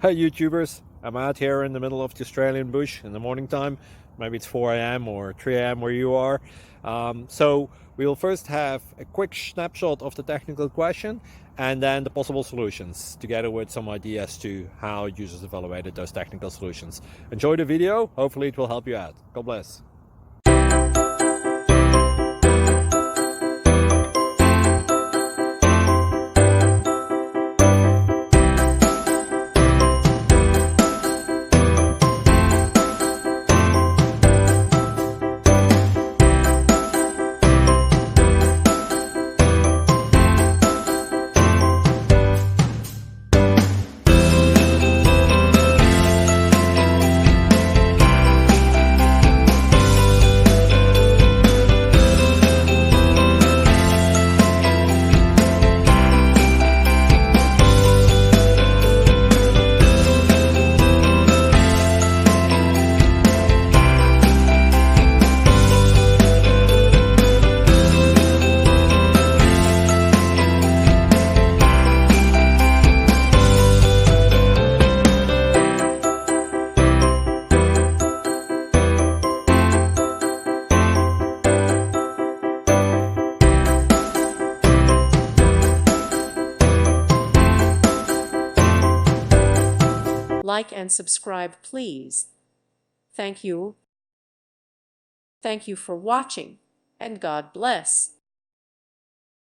Hey YouTubers, I'm out here in the middle of the Australian bush in the morning time. Maybe it's 4 a.m. or 3 a.m. where you are. So we'll first have a quick snapshot of the technical question and then the possible solutions, together with some ideas to how users evaluated those technical solutions. Enjoy the video, hopefully it will help you out. God bless. Like and subscribe, please. Thank you. Thank you for watching, and God bless.